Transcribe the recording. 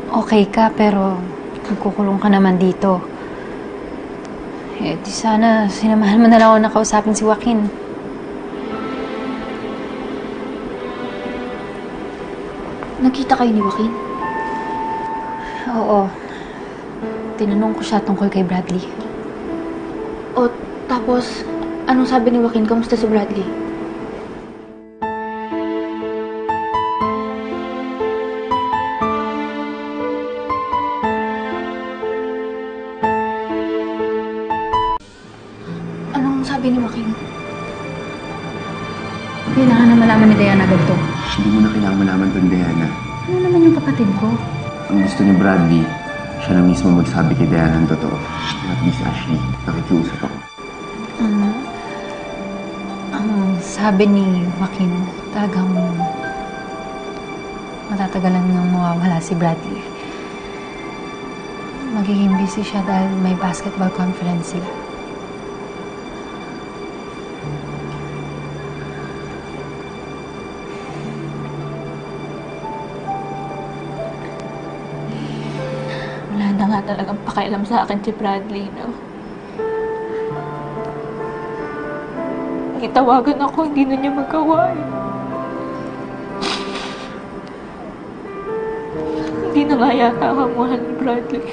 okay ka pero magkukulong ka naman dito. Eh, di sana sinamahan mo na lang ako na kausapin si Joaquin. Nakita kayo ni Joaquin? Oo. Tinanong ko siya tungkol kay Bradley. O, tapos, anong sabi ni Joaquin? Kamusta si Bradley? Anong sabi ni Joaquin? Kailangan na malaman ni Diana agad to. Hindi mo na kailangan malaman doon, Diana. Ano naman yung kapatid ko? Ang gusto ni Bradley, siya na mismo magsabi kay Diana ng totoo. Kaya please, Ashley, nakikiusap ako. Ang sabi ni Joaquin, talagang matatagalan nang mawawala si Bradley. Magiging busy siya dahil may basketball conference sila. Wala na nga talagang pakialam sa akin si Bradley, no? Itawagan ako, hindi na niya magawa eh. Hindi na nga yata ako mahal ni Bradley.